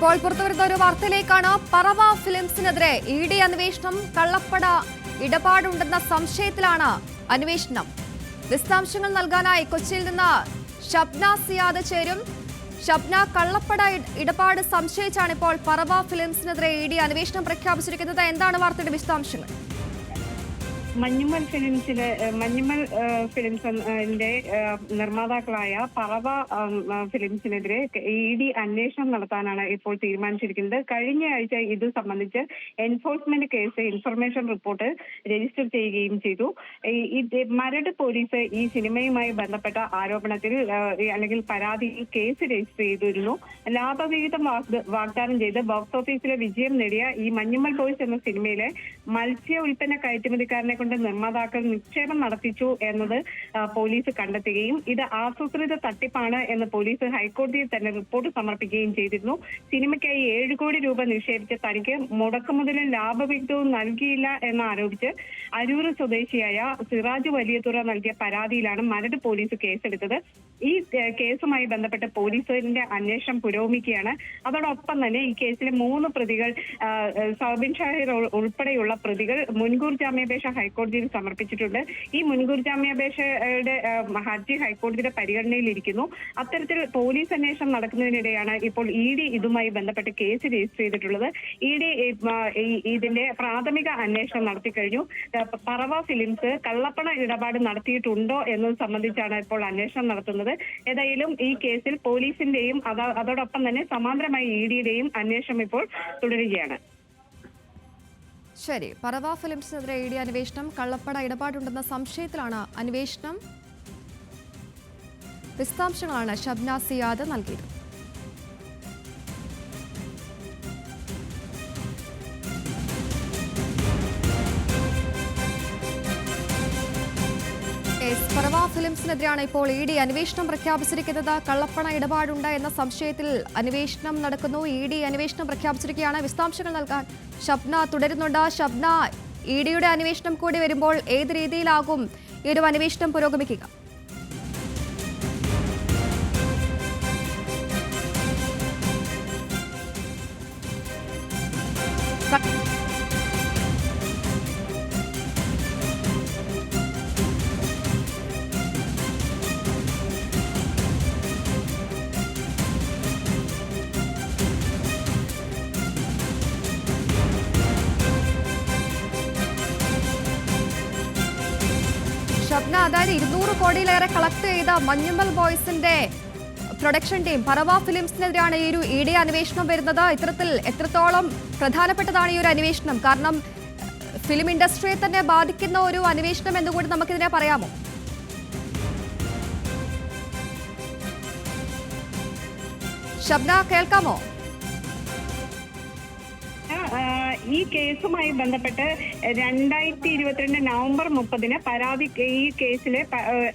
ഇപ്പോൾ പുറത്തുവരുന്ന ഒരു വാർത്തയിലേക്കാണ്. പറവ ഫിലിംസിനെതിരെ ED അന്വേഷണം. കള്ളപ്പണ ഇടപാടുണ്ടെന്ന സംശയത്തിലാണ് അന്വേഷണം. വിശദാംശങ്ങൾ നൽകാനായി കൊച്ചിയിൽ നിന്ന് ഷബ്ന സിയാദ് ചേരും. ഷബ്ന, കള്ളപ്പണ ഇടപാട് സംശയിച്ചാണ് ഇപ്പോൾ പറവ ഫിലിംസിനെതിരെ ED അന്വേഷണം പ്രഖ്യാപിച്ചിരിക്കുന്നത്. എന്താണ് വാർത്തയുടെ വിശദാംശങ്ങൾ? മഞ്ഞുമൽ ഫിലിംസിന്റെ നിർമ്മാതാക്കളായ പറവ ഫിലിംസിനെതിരെ ED അന്വേഷണം നടത്താനാണ് ഇപ്പോൾ തീരുമാനിച്ചിരിക്കുന്നത്. കഴിഞ്ഞ ആഴ്ച ഇത് സംബന്ധിച്ച് enforcement case information report register ചെയ്യുകയും ചെയ്തു. മരട് പോലീസ് ഈ സിനിമയുമായി ബന്ധപ്പെട്ട ആരോപണത്തിൽ അല്ലെങ്കിൽ പരാതിയിൽ കേസ് രജിസ്റ്റർ ചെയ്തിരുന്നു. ലാഭവിഹിതം വാഗ്ദാനം ചെയ്ത് ബോക്സ് ഓഫീസിലെ വിജയം നേടിയ ഈ മഞ്ഞുമൽ ബോയ്സ് എന്ന സിനിമയിലെ മത്സ്യ ഉൽപ്പന്ന കയറ്റുമതിക്കാരനെ നിർമ്മാതാക്കൾ നിക്ഷേപം നടത്തിച്ചു എന്നത് പോലീസ് കണ്ടെത്തുകയും ഇത് ആസൂത്രിത തട്ടിപ്പാണ് എന്ന് പോലീസ് ഹൈക്കോടതിയിൽ തന്നെ റിപ്പോർട്ട് സമർപ്പിക്കുകയും ചെയ്തിരുന്നു. സിനിമയ്ക്കായി 7 കോടി രൂപ നിക്ഷേപിച്ച തനിക്ക് മുടക്കുമുതലും ലാഭവിഹിതവും നൽകിയില്ല എന്നാരോപിച്ച് അരൂർ സ്വദേശിയായ സിറാജ് വലിയതുറ നൽകിയ പരാതിയിലാണ് മരട് പോലീസ് കേസെടുത്തത്. ഈ കേസുമായി ബന്ധപ്പെട്ട് പോലീസിന്റെ അന്വേഷണം പുരോഗമിക്കുകയാണ്. അതോടൊപ്പം തന്നെ ഈ കേസിലെ 3 പ്രതികൾ സൗബിൻ ഷാഹിർ ഉൾപ്പെടെയുള്ള പ്രതികൾ മുൻകൂർ ജാമ്യാപേക്ഷ ഹൈക്കോടതിയിൽ സമർപ്പിച്ചിട്ടുണ്ട്. ഈ മുൻകൂർ ജാമ്യാപേക്ഷയുടെ ഹർജി ഹൈക്കോടതിയുടെ പരിഗണനയിലിരിക്കുന്നു. അത്തരത്തിൽ പോലീസ് അന്വേഷണം നടക്കുന്നതിനിടെയാണ് ഇപ്പോൾ ED ഇതുമായി ബന്ധപ്പെട്ട് കേസ് രജിസ്റ്റർ ചെയ്തിട്ടുള്ളത്. ED ഇതിന്റെ പ്രാഥമിക അന്വേഷണം നടത്തിക്കഴിഞ്ഞു. പറവ ഫിലിംസ് കള്ളപ്പണ ഇടപാട് നടത്തിയിട്ടുണ്ടോ എന്നത് സംബന്ധിച്ചാണ് ഇപ്പോൾ അന്വേഷണം നടത്തുന്നത്. ഏതായാലും ഈ കേസിൽ പോലീസിന്റെയും അതോടൊപ്പം തന്നെ സമാന്തരമായി EDയുടെയും അന്വേഷണം ഇപ്പോൾ തുടരുകയാണ്. ശരി, പറവ ഫിലിംസിനെതിരെ ED അന്വേഷണം. കള്ളപ്പണ ഇടപാടുണ്ടെന്ന സംശയത്തിലാണ് അന്വേഷണം. വിശദാംശങ്ങളാണ് ഷബ്ന സിയാദ് നൽകിയത്. പറവ ഫിലിംസിനെതിരെയാണ് ഇപ്പോൾ ED അന്വേഷണം പ്രഖ്യാപിച്ചിരിക്കുന്നത്. കള്ളപ്പണ ഇടപാടുണ്ട് എന്ന സംശയത്തിൽ അന്വേഷണം നടക്കുന്നു. ED അന്വേഷണം പ്രഖ്യാപിച്ചിരിക്കുകയാണ്. വിശദാംശങ്ങൾ നൽകാൻ ഷബ്ന തുടരുന്നുണ്ട്. ഷബ്ന, EDയുടെ അന്വേഷണം കൂടി വരുമ്പോൾ ഏത് രീതിയിലാകും ഈ ഒരു അന്വേഷണം പുരോഗമിക്കുക? ഷബ്ന, അതായത് 200 കോടിയിലേറെ കളക്ട് ചെയ്ത മഞ്ഞുമൽ ബോയ്സിന്റെ പ്രൊഡക്ഷൻ ടീം പറവ ഫിലിംസിനെതിരെയാണ് ഈ ഒരു ED അന്വേഷണം വരുന്നത്. ഇത്തരത്തിൽ എത്രത്തോളം പ്രധാനപ്പെട്ടതാണ് ഈ ഒരു അന്വേഷണം? കാരണം ഫിലിം ഇൻഡസ്ട്രിയെ തന്നെ ബാധിക്കുന്ന ഒരു അന്വേഷണം എന്നുകൂടി നമുക്കിതിനെ പറയാമോ? ഷബ്ന, കേൾക്കാമോ? ഈ കേസുമായി ബന്ധപ്പെട്ട് 2022 നവംബർ 30 ഈ കേസിലെ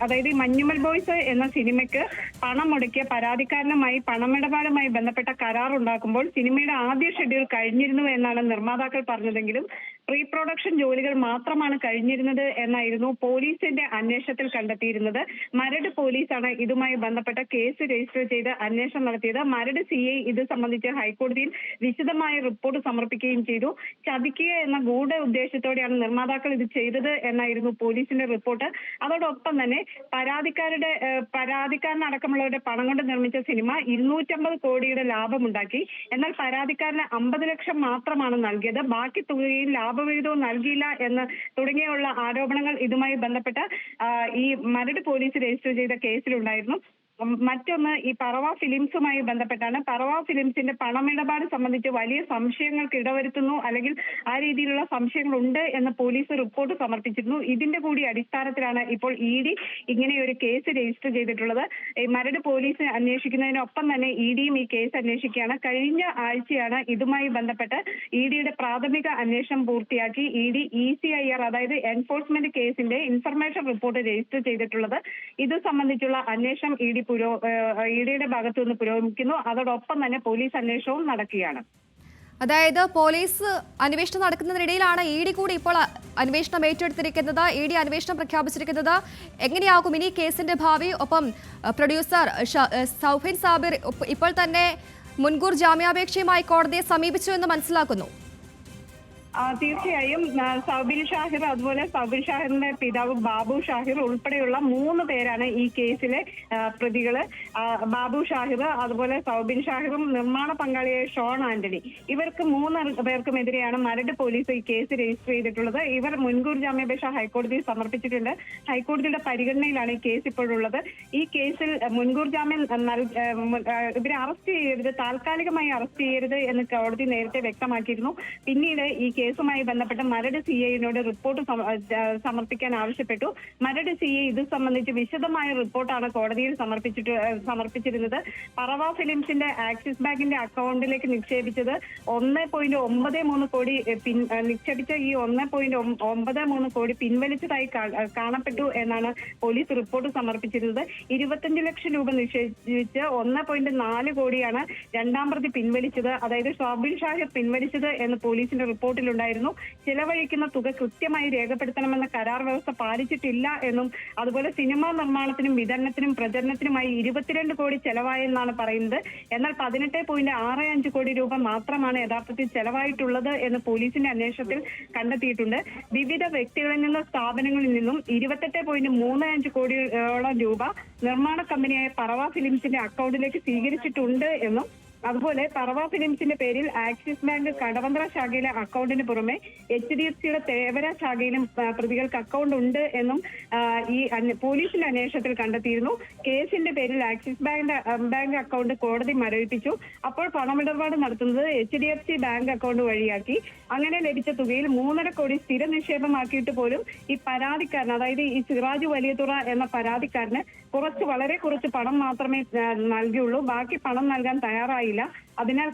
അതായത് മഞ്ഞുമൽ ബോയ്സ് എന്ന സിനിമയ്ക്ക് പണം മുടക്കിയ പരാതിക്കാരനുമായി പണമിടപാടുമായി ബന്ധപ്പെട്ട കരാർ ഉണ്ടാക്കുമ്പോൾ സിനിമയുടെ ആദ്യ ഷെഡ്യൂൾ കഴിഞ്ഞിരുന്നു എന്നാണ് നിർമ്മാതാക്കൾ പറഞ്ഞതെങ്കിലും പ്രീ പ്രൊഡക്ഷൻ ജോലികൾ മാത്രമാണ് കഴിഞ്ഞിരുന്നത് എന്നായിരുന്നു പോലീസിന്റെ അന്വേഷണത്തിൽ കണ്ടെത്തിയിരുന്നത്. മരട് പോലീസാണ് ഇതുമായി ബന്ധപ്പെട്ട കേസ് രജിസ്റ്റർ ചെയ്ത് അന്വേഷണം നടത്തിയത്. മരട് CI ഇത് സംബന്ധിച്ച് ഹൈക്കോടതിയിൽ വിശദമായ റിപ്പോർട്ട് സമർപ്പിക്കുകയും ചെയ്തു. ചതിക്കുക എന്ന ഗൂഢ ഉദ്ദേശത്തോടെയാണ് നിർമ്മാതാക്കൾ ഇത് ചെയ്തത് എന്നായിരുന്നു പോലീസിന്റെ റിപ്പോർട്ട്. അതോടൊപ്പം തന്നെ പരാതിക്കാരനടക്കമുള്ളവരുടെ പണം കൊണ്ട് നിർമ്മിച്ച സിനിമ 250 കോടിയുടെ ലാഭമുണ്ടാക്കി. എന്നാൽ പരാതിക്കാരന് 50 ലക്ഷം മാത്രമാണ് നൽകിയത്. ബാക്കി തുകയിൽ ലാഭവിഹിതവും നൽകിയില്ല എന്ന് തുടങ്ങിയുള്ള ആരോപണങ്ങൾ ഇതുമായി ബന്ധപ്പെട്ട് ഈ മരട് പോലീസ് രജിസ്റ്റർ ചെയ്ത കേസിലുണ്ടായിരുന്നു. മറ്റൊന്ന് ഈ പറവ ഫിലിംസുമായി ബന്ധപ്പെട്ടാണ്. പറവ ഫിലിംസിന്റെ പണമിടപാട് സംബന്ധിച്ച് വലിയ സംശയങ്ങൾക്ക് ഇടവരുത്തുന്നു, അല്ലെങ്കിൽ ആ രീതിയിലുള്ള സംശയങ്ങളുണ്ട് എന്ന് പോലീസ് റിപ്പോർട്ട് സമർപ്പിച്ചിരുന്നു. ഇതിന്റെ കൂടി അടിസ്ഥാനത്തിലാണ് ഇപ്പോൾ ED ഇങ്ങനെ ഒരു കേസ് രജിസ്റ്റർ ചെയ്തിട്ടുള്ളത്. മരട് പോലീസ് അന്വേഷിക്കുന്നതിനൊപ്പം തന്നെ EDയും ഈ കേസ് അന്വേഷിക്കുകയാണ്. കഴിഞ്ഞ ആഴ്ചയാണ് ഇതുമായി ബന്ധപ്പെട്ട് EDയുടെ പ്രാഥമിക അന്വേഷണം പൂർത്തിയാക്കി ED ECIR അതായത് എൻഫോഴ്സ്മെന്റ് കേസിന്റെ ഇൻഫർമേഷൻ റിപ്പോർട്ട് രജിസ്റ്റർ ചെയ്തിട്ടുള്ളത്. ഇത് സംബന്ധിച്ചുള്ള അന്വേഷണം EDയുടെ ഭാഗത്തുനിന്ന് പുരോഗമിക്കുന്നു. അതോടൊപ്പം തന്നെ പോലീസ് അന്വേഷണവും നടക്കുകയാണ്. അതായത് പോലീസ് അന്വേഷണം നടക്കുന്നതിനിടയിലാണ് ED കൂടി ഇപ്പോൾ അന്വേഷണം ഏറ്റെടുത്തിരിക്കുന്നത്, ED അന്വേഷണം പ്രഖ്യാപിച്ചിരിക്കുന്നത്. എങ്ങനെയാകും ഇനി കേസിന്റെ ഭാവി? ഒപ്പം പ്രൊഡ്യൂസർ സൗബിൻ സാബിർ ഇപ്പോൾ തന്നെ മുൻകൂർ ജാമ്യാപേക്ഷയുമായി കോടതിയെ സമീപിച്ചു എന്ന് മനസ്സിലാക്കുന്നു. തീർച്ചയായും സൗബിൻ ഷാഹിർ, അതുപോലെ സൗബിൻ ഷാഹിറിന്റെ പിതാവ് ബാബു ഷാഹിർ ഉൾപ്പെടെയുള്ള 3 പേരാണ് ഈ കേസിലെ പ്രതികള്. ബാബു ഷാഹിർ, അതുപോലെ സൗബിൻ ഷാഹിറും നിർമ്മാണ പങ്കാളിയായ ഷോൺ ആന്റണി, ഇവർക്ക് 3 പേർക്കുമെതിരെയാണ് മരട് പോലീസ് ഈ കേസ് രജിസ്റ്റർ ചെയ്തിട്ടുള്ളത്. ഇവർ മുൻകൂർ ജാമ്യാപേക്ഷ ഹൈക്കോടതിയിൽ സമർപ്പിച്ചിട്ടുണ്ട്. ഹൈക്കോടതിയുടെ പരിഗണനയിലാണ് ഈ കേസ് ഇപ്പോഴുള്ളത്. ഈ കേസിൽ മുൻകൂർ ജാമ്യം ഇവരെ അറസ്റ്റ് ചെയ്യരുത്, താൽക്കാലികമായി അറസ്റ്റ് ചെയ്യരുത് എന്ന് കോടതി നേരത്തെ വ്യക്തമാക്കിയിരുന്നു. പിന്നീട് ഈ കേസുമായി ബന്ധപ്പെട്ട് മരട് CIനോട് റിപ്പോർട്ട് സമർപ്പിക്കാൻ ആവശ്യപ്പെട്ടു. മരട് CI ഇത് സംബന്ധിച്ച് വിശദമായ റിപ്പോർട്ടാണ് കോടതിയിൽ സമർപ്പിച്ചിരുന്നത്. പറവ ഫിലിംസിന്റെ ആക്സിസ് ബാങ്കിന്റെ അക്കൗണ്ടിലേക്ക് നിക്ഷേപിച്ചത് 1.93 കോടി നിക്ഷേപിച്ച ഈ 1.93 കോടി പിൻവലിച്ചതായി കാണപ്പെട്ടു എന്നാണ് പോലീസ് റിപ്പോർട്ട് സമർപ്പിച്ചിരുന്നത്. 25 ലക്ഷം രൂപ നിക്ഷേപിച്ച് 1.4 കോടിയാണ് രണ്ടാം പ്രതി പിൻവലിച്ചത്, അതായത് ഷോബിൻ ഷാഹിർ പിൻവലിച്ചത് എന്ന് പോലീസിന്റെ റിപ്പോർട്ടിലുണ്ടായിരുന്നു. ചിലവഴിക്കുന്ന തുക കൃത്യമായി രേഖപ്പെടുത്തണമെന്ന കരാർ വ്യവസ്ഥ പാലിച്ചിട്ടില്ല എന്നും, അതുപോലെ സിനിമാ നിർമ്മാണത്തിനും വിതരണത്തിനും പ്രചരണത്തിനുമായി 22 കോടി ചെലവായെന്നാണ് പറയുന്നത്. എന്നാൽ 18.65 കോടി രൂപ മാത്രമാണ് യഥാർത്ഥത്തിൽ ചെലവായിട്ടുള്ളത് എന്ന് പോലീസിന്റെ അന്വേഷണത്തിൽ കണ്ടെത്തിയിട്ടുണ്ട്. വിവിധ വ്യക്തികളിൽ നിന്നും സ്ഥാപനങ്ങളിൽ നിന്നും 28.35 കോടിയോളം രൂപ നിർമ്മാണ കമ്പനിയായ പറവ ഫിലിംസിന്റെ അക്കൗണ്ടിലേക്ക് സ്വീകരിച്ചിട്ടുണ്ട് എന്നും, അതുപോലെ പറവ ഫിലിംസിന്റെ പേരിൽ ആക്സിസ് ബാങ്ക് കടവന്ത്ര ശാഖയിലെ അക്കൗണ്ടിന് പുറമെ HDFCയുടെ തേവര ശാഖയിലും പ്രതികൾക്ക് അക്കൗണ്ട് ഉണ്ട് എന്നും ഈ പോലീസിന്റെ അന്വേഷണത്തിൽ കണ്ടെത്തിയിരുന്നു. കേസിന്റെ പേരിൽ ആക്സിസ് ബാങ്ക് അക്കൗണ്ട് കോടതി മരവിപ്പിച്ചു. അപ്പോൾ പണമിടപാട് നടത്തുന്നത് HDFC ബാങ്ക് അക്കൗണ്ട് വഴിയാക്കി. അങ്ങനെ ലഭിച്ച തുകയിൽ 3.5 കോടി സ്ഥിര നിക്ഷേപമാക്കിയിട്ട് പോലും ഈ പരാതിക്കാരന്, അതായത് ഈ സിറാജ് വലിയതുറ എന്ന പരാതിക്കാരന് വളരെ കുറച്ച് പണം മാത്രമേ നൽകിയുള്ളൂ. ബാക്കി പണം നൽകാൻ തയ്യാറായില്ല. അതിനാൽ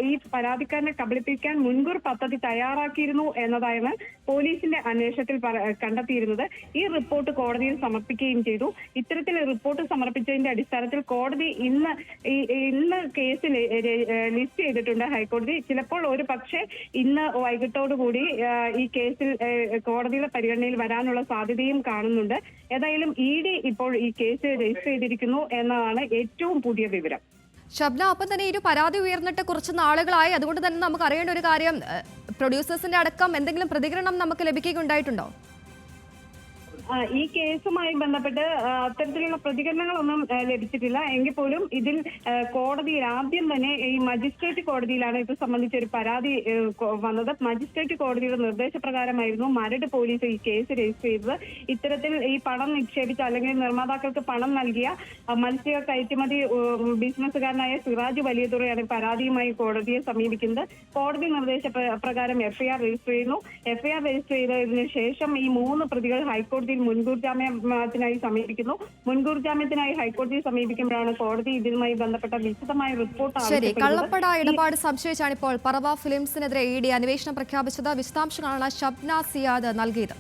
ഈ പരാതിക്കാരനെ കബളിപ്പിക്കാൻ മുൻകൂർ പദ്ധതി തയ്യാറാക്കിയിരുന്നു എന്നതാണ് പോലീസിന്റെ അന്വേഷണത്തിൽ കണ്ടെത്തിയിരുന്നത്. ഈ റിപ്പോർട്ട് കോടതിയിൽ സമർപ്പിക്കുകയും ചെയ്തു. ഇത്തരത്തിൽ റിപ്പോർട്ട് സമർപ്പിച്ചതിന്റെ അടിസ്ഥാനത്തിൽ കോടതി ഇന്ന് കേസ് ലിസ്റ്റ് ചെയ്തിട്ടുണ്ട് ഹൈക്കോടതി. ചിലപ്പോൾ ഒരു പക്ഷേ ഇന്ന് വൈകിട്ടോടുകൂടി ഈ കേസിൽ കോടതിയുടെ പരിഗണനയിൽ വരാനുള്ള സാധ്യതയും കാണുന്നുണ്ട്. ഏതായാലും ED ഇപ്പോൾ ഈ കേസ് രജിസ്റ്റർ ചെയ്തിരിക്കുന്നു എന്നതാണ് ഏറ്റവും പുതിയ വിവരം. ഷബ്ന, അപ്പം തന്നെ ഈ പരാതി ഉയർന്നിട്ട് കുറച്ച് നാളുകളായി. അതുകൊണ്ട് തന്നെ നമുക്ക് അറിയേണ്ട ഒരു കാര്യം, പ്രൊഡ്യൂസേഴ്സിന്റെ അടക്കം എന്തെങ്കിലും പ്രതികരണം നമുക്ക് ലഭിക്കുകയുണ്ടായിട്ടുണ്ടോ? ഈ കേസുമായി ബന്ധപ്പെട്ട് അത്തരത്തിലുള്ള പ്രതികരണങ്ങളൊന്നും ലഭിച്ചിട്ടില്ല. എങ്കിൽ പോലും ഇതിൽ കോടതിയിൽ ആദ്യം തന്നെ ഈ മജിസ്ട്രേറ്റ് കോടതിയിലാണ് ഇത് സംബന്ധിച്ച ഒരു പരാതി വന്നത്. മജിസ്ട്രേറ്റ് കോടതിയുടെ നിർദ്ദേശപ്രകാരമായിരുന്നു മരട് പോലീസ് ഈ കേസ് രജിസ്റ്റർ ചെയ്തത്. ഇത്തരത്തിൽ ഈ പണം നിക്ഷേപിച്ച അല്ലെങ്കിൽ നിർമ്മാതാക്കൾക്ക് പണം നൽകിയ മത്സ്യ കയറ്റുമതി ബിസിനസ്സുകാരനായ സിറാജ് വലിയതുറയാണ് പരാതിയുമായി കോടതിയെ സമീപിക്കുന്നത്. കോടതി നിർദ്ദേശപ്രകാരം FIR രജിസ്റ്റർ ചെയ്യുന്നു. FIR രജിസ്റ്റർ ചെയ്തതിനു ശേഷം ഈ 3 പ്രതികൾ ഹൈക്കോടതി മുൻകൂർ ജാമ്യത്തിനായി സമീപിക്കുന്നു. മുൻകൂർ ജാമ്യത്തിനായി ഹൈക്കോടതിയെ സമീപിക്കുമ്പോഴാണ് കോടതി ഇതുമായി ബന്ധപ്പെട്ട വിശദമായ റിപ്പോർട്ട്. ശരി, കള്ളപ്പണ ഇടപാട് സംശയിച്ചാണ് ഇപ്പോൾ പറവ ഫിലിംസിനെതിരെ ED അന്വേഷണം പ്രഖ്യാപിച്ചത്. വിശദാംശങ്ങളാണ് ഷബ്ന സിയാദ് നൽകിയത്.